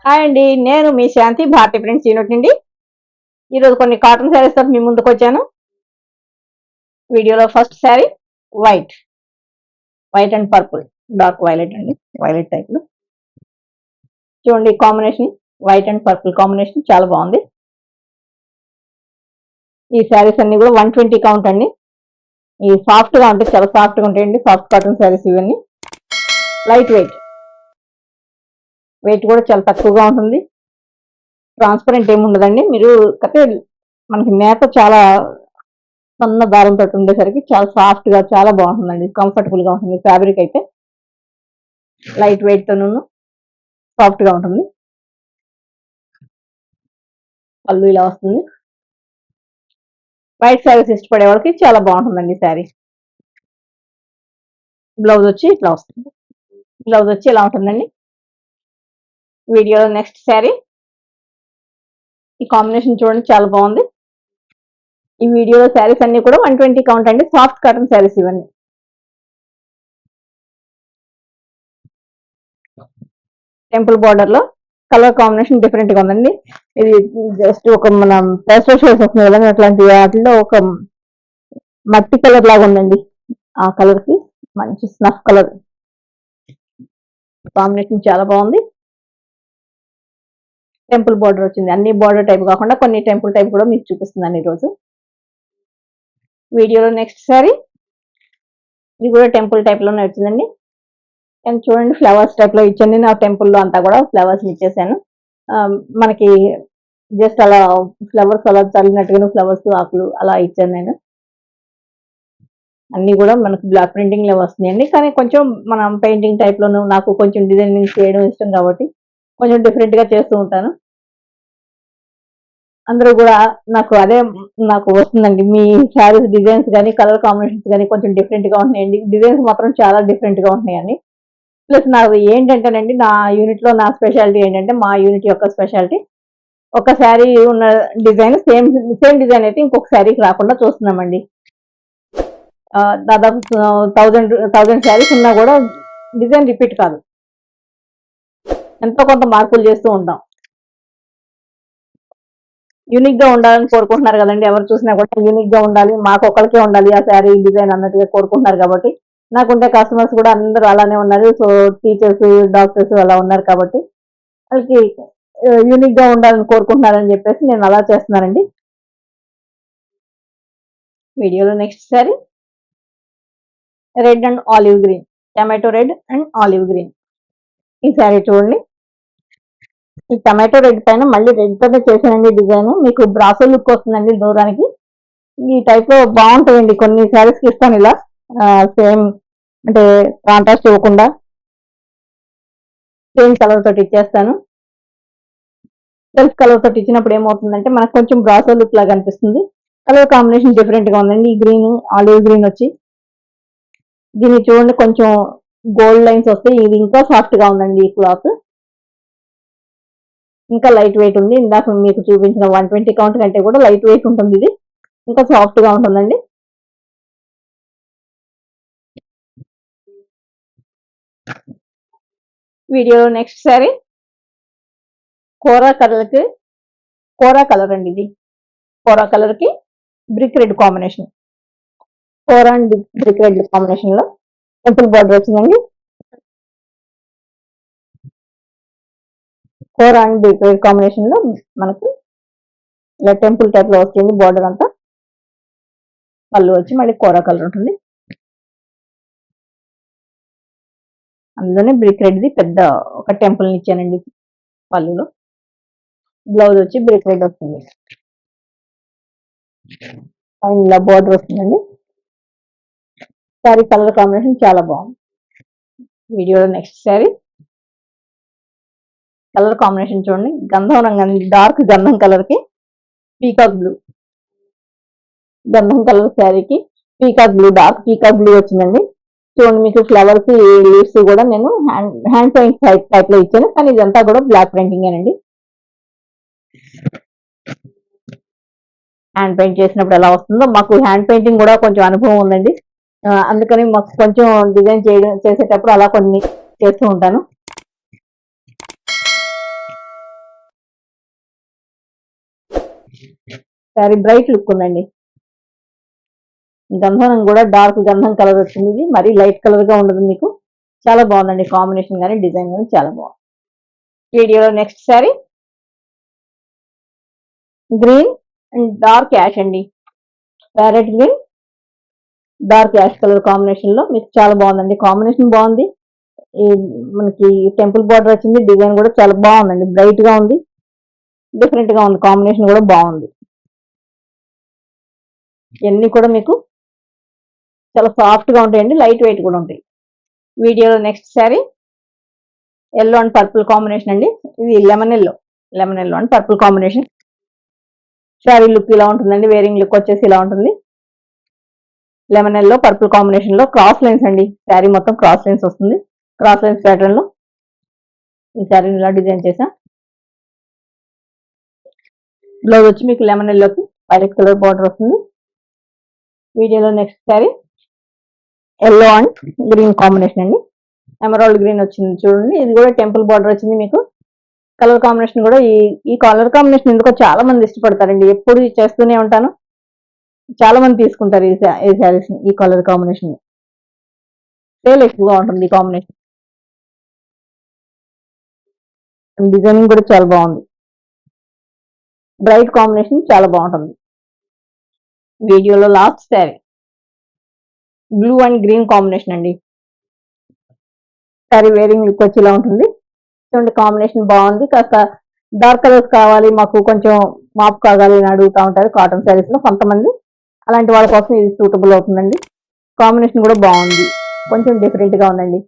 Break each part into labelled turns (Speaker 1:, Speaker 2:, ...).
Speaker 1: Hi అండి. నేను మీ శాంతి Bharati friends unit నుండి ఈరోజు కొన్ని కాటన్ శారీస్ తో మీ ముందుకు వచ్చాను. వీడియోలో first sari white white and purple, dark violet అండి, వైలెట్ టైప్ లో. చూడండి combination, white and purple combination చాలా బాగుంది. ఈ శారీస్ అన్ని కూడా 120 కౌంట్ అండి. ఈ సాఫ్ట్ గా ఉంటాయి, చాలా సాఫ్ట్ గా ఉంటాయండి. సాఫ్ట్ కాటన్ శారీస్ ఇవన్నీ. లైట్ వెయిట్ కూడా చాలా తక్కువగా ఉంటుంది. ట్రాన్స్పరెంట్ ఏమి ఉండదండి. మీరు కట్టే మనకి నేత చాలా సన్న దారంతో ఉండేసరికి చాలా సాఫ్ట్ గా చాలా బాగుంటుందండి. కంఫర్టబుల్ గా ఉంటుంది. ఫ్యాబ్రిక్ అయితే లైట్ వెయిట్ తోను సాఫ్ట్ గా ఉంటుంది. పళ్ళు ఇలా వస్తుంది. వైట్ శారీస్ ఇష్టపడే వాళ్ళకి చాలా బాగుంటుందండి శారీ. బ్లౌజ్ వచ్చి ఇట్లా వస్తుంది. బ్లౌజ్ వచ్చి ఇలా ఉంటుందండి. వీడియోలో నెక్స్ట్ శారీ, ఈ కాంబినేషన్ చూడండి చాలా బాగుంది. ఈ వీడియోలో శారీస్ అన్ని కూడా 120 కౌంట్ అండి. సాఫ్ట్ కాటన్ శారీస్ ఇవన్నీ. టెంపుల్ బార్డర్ లో కలర్ కాంబినేషన్ డిఫరెంట్ గా ఉందండి. ఇది జస్ట్ ఒక మన పేస్టల్ షేడ్స్ వస్తుంది కదండి, అట్లాంటి వాటిలో ఒక మట్టి కలర్ లాగా ఉందండి. ఆ కలర్ కి మంచి స్నఫ్ కలర్ కాంబినేషన్ చాలా బాగుంది. టెంపుల్ బార్డర్ వచ్చింది. అన్ని బార్డర్ టైప్ కాకుండా కొన్ని టెంపుల్ టైప్ కూడా మీకు చూపిస్తుందండి ఈరోజు వీడియోలో. నెక్స్ట్ సారీ ఇది కూడా టెంపుల్ టైప్ లోనే వచ్చిందండి. అండ్ చూడండి ఫ్లవర్స్ టైప్ లో ఇచ్చండి. నా టెంపుల్ లో అంతా కూడా ఫ్లవర్స్ ఇచ్చేసాను. మనకి జస్ట్ అలా ఫ్లవర్స్ అలా చల్లినట్టుగా ఫ్లవర్స్ ఆకులు అలా ఇచ్చాను నేను. అన్ని కూడా మనకు బ్లాక్ ప్రింటింగ్ లో వస్తున్నాయండి. కానీ కొంచెం మనం పెయింటింగ్ టైప్ లోను నాకు కొంచెం డిజైనింగ్ చేయడం ఇష్టం కాబట్టి కొంచెం డిఫరెంట్ గా చేస్తూ ఉంటాను. అందరూ కూడా నాకు వస్తుందండి. మీ శారీస్ డిజైన్స్ కానీ కలర్ కాంబినేషన్స్ కానీ కొంచెం డిఫరెంట్ గా ఉంటున్నాయండి. డిజైన్స్ మాత్రం చాలా డిఫరెంట్ గా ఉంటున్నాయండి. ప్లస్ నాకు ఏంటంటేనండి, నా యూనిట్ లో నా స్పెషాలిటీ ఏంటంటే, మా యూనిట్ యొక్క స్పెషాలిటీ ఒక శారీ ఉన్న డిజైన్ సేమ్ సేమ్ డిజైన్ అయితే ఇంకొక శారీకి రాకుండా చూస్తున్నామండి. దాదాపు 1000 శారీస్ ఉన్నా కూడా డిజైన్ రిపీట్ కాదు. ఎంతో కొంత మార్పులు చేస్తూ ఉంటాం. యూనిక్ గా ఉండాలని కోరుకుంటున్నారు కదండి. ఎవరు చూసినా కూడా యూనిక్ గా ఉండాలి, మాకొక్కరికే ఉండాలి ఆ శారీ డిజైన్ అన్నట్టుగా కోరుకుంటున్నారు కాబట్టి, నాకుంటే కస్టమర్స్ కూడా అందరూ అలానే ఉన్నారు. సో టీచర్స్, డాక్టర్స్ అలా ఉన్నారు కాబట్టి వాళ్ళకి యూనిక్ గా ఉండాలని కోరుకుంటున్నారని చెప్పేసి నేను అలా చేస్తున్నానండి. వీడియోలో next sorry red and olive green, tomato red and olive green. ఈ శారీ చూడండి. ఈ టమాటో రెడ్ పైన మళ్ళీ రెడ్ తోనే చేశానండి డిజైన్. మీకు బ్రాసో లుక్ వస్తుందండి దూరానికి. ఈ టైప్ లో బాగుంటాయండి. కొన్ని శారీస్ కి ఇస్తాను ఇలా సేమ్, అంటే కాంట్రాస్ట్ ఇవ్వకుండా సేమ్ కలర్ తోటి ఇచ్చేస్తాను. సెల్ఫ్ కలర్ తోటి ఇచ్చినప్పుడు ఏమవుతుందంటే మనకు కొంచెం బ్రాసో లుక్ లాగా అనిపిస్తుంది. కలర్ కాంబినేషన్ డిఫరెంట్ గా ఉందండి. ఈ గ్రీన్ ఆలివ్ గ్రీన్ వచ్చి దీన్ని చూడండి కొంచెం గోల్డ్ లైన్స్ వస్తాయి. ఇది ఇంకా సాఫ్ట్ గా ఉందండి. ఈ క్లాత్ ఇంకా లైట్ వెయిట్ ఉంది. ఇందాక మీకు చూపించిన 120 కౌంట్ కంటే కూడా లైట్ వెయిట్ ఉంటుంది. ఇది ఇంకా సాఫ్ట్ గా ఉంటుందండి. వీడియోలో నెక్స్ట్ సారీ కోరా కలర్ అండి. ఇది కోరా కలర్ కి brick red combination. Kora and brick red combination లో టెంపుల్ బార్డర్ వచ్చిందండి. Kora and brick red combination లో మనకి ఇలా టెంపుల్ టైప్ లో వస్తుంది బార్డర్ అంతా. పళ్ళు వచ్చి మళ్ళీ కోరా కలర్ ఉంటుంది. అందులోనే బ్రిక్ రెడ్ ది పెద్ద ఒక టెంపుల్ ఇచ్చానండి పళ్ళులో. బ్లౌజ్ వచ్చి బ్రిక్ రెడ్ వస్తుంది. ఇలా బార్డర్ వస్తుందండి. శారీ కలర్ కాంబినేషన్ చాలా బాగుంది. వీడియోలో నెక్స్ట్ శారీ కలర్ కాంబినేషన్ చూడండి. గంధం రంగు, డార్క్ గంధం కలర్ కి పీకాక్ బ్లూ. గంధం కలర్ శారీకి peacock blue, dark peacock blue వచ్చిందండి. చూడండి మీకు ఫ్లవర్స్ లీవ్స్ కూడా నేను హ్యాండ్ పెయింట్ టైప్ లో ఇచ్చాను. కానీ ఇదంతా కూడా బ్లాక్ ప్రింటింగ్ అండి. హ్యాండ్ పెయింట్ చేసినప్పుడు ఎలా వస్తుందో, మాకు హ్యాండ్ పెయింటింగ్ కూడా కొంచెం అనుభవం ఉందండి. అందుకని మాకు కొంచెం డిజైన్ చేసేటప్పుడు అలా కొన్ని చేస్తూ ఉంటాను. శారీ బ్రైట్ లుక్ ఉందండి. గంధం కూడా డార్క్ గంధం కలర్ వచ్చింది. ఇది మరీ లైట్ కలర్ గా ఉండదు మీకు. చాలా బాగుందండి కాంబినేషన్ కానీ డిజైన్ కానీ చాలా బాగుంది. వీడియోలో next sari green and dark ash అండి. Parrot green dark ash colour combination లో మీకు చాలా బాగుందండి. కాంబినేషన్ బాగుంది. ఈ మనకి టెంపుల్ బార్డర్ వచ్చింది. డిజైన్ కూడా చాలా బాగుందండి. బ్రైట్ గా ఉంది, డిఫరెంట్ గా ఉంది. కాంబినేషన్ కూడా బాగుంది. ఇవన్నీ కూడా మీకు చాలా సాఫ్ట్ గా ఉంటాయండి. లైట్ వెయిట్ కూడా ఉంటాయి. వీడియోలో next sari yellow and purple combination అండి. ఇది lemon yellow and purple combination. Sari look ఇలా ఉంటుందండి. వేరింగ్ లుక్ వచ్చేసి ఇలా ఉంటుంది. లెమన్ ఎల్లో పర్పుల్ కాంబినేషన్ లో క్రాస్ లైన్స్ అండి. శారీ మొత్తం క్రాస్ లైన్స్ వస్తుంది. క్రాస్ లైన్స్ ప్యాటర్న్ లో ఈ శారీని ఇలా డిజైన్ చేసా. బ్లౌజ్ వచ్చి మీకు లెమన్ ఎల్లోకి వైలెట్ కలర్ బార్డర్ వస్తుంది. వీడియోలో next sari yellow and green combination అండి. ఎమరాల్డ్ గ్రీన్ వచ్చింది చూడండి. ఇది కూడా టెంపుల్ బార్డర్ వచ్చింది మీకు. కలర్ కాంబినేషన్ కూడా ఈ కలర్ కాంబినేషన్ ఎందుకో చాలా మంది ఇష్టపడతారండి. ఎప్పుడు చేస్తూనే ఉంటాను. చాలా మంది తీసుకుంటారు ఈ శారీస్ ఈ కలర్ కాంబినేషన్. సేల్ ఎక్కువగా ఉంటుంది ఈ కాంబినేషన్. డిజైనింగ్ కూడా చాలా బాగుంది. బ్రైట్ కాంబినేషన్ చాలా బాగుంటుంది. వీడియోలో last sari blue and green combination అండి. శారీ వేరింగ్ లుక్ వచ్చి ఇలా ఉంటుంది. చూడండి కాంబినేషన్ బాగుంది. కాస్త డార్క్ కలర్స్ కావాలి మాకు, కొంచెం మాప్ కావాలి అని అడుగుతూ ఉంటారు కాటన్ శారీస్ లో కొంతమంది. అలాంటి వాళ్ళ కోసం ఇది సూటబుల్ అవుతుందండి. కాంబినేషన్ కూడా బాగుంది. కొంచెం డిఫరెంట్ గా ఉందండి.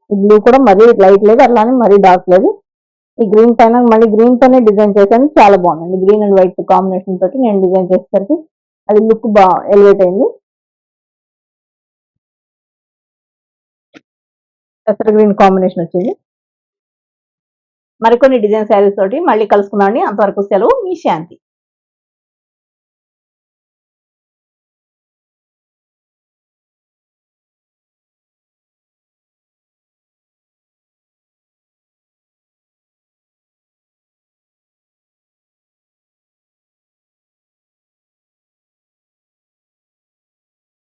Speaker 1: ఈ బ్లూ కూడా మరీ లైట్ లేదు, అట్లానే మరీ డార్క్ లేదు. ఈ గ్రీన్ పైన మళ్ళీ గ్రీన్ తోనే డిజైన్ చేశాను. చాలా బాగుందండి. గ్రీన్ అండ్ వైట్ కాంబినేషన్ తోటి నేను డిజైన్ చేసేసరికి అది లుక్ బాగా ఎలివేట్ అయింది. పెసర గ్రీన్ కాంబినేషన్ వచ్చింది. మరికొన్ని డిజైన్ శారీస్ తోటి మళ్ళీ కలుసుకుందామండి. అంతవరకు సెలవు. మీ శాంతి.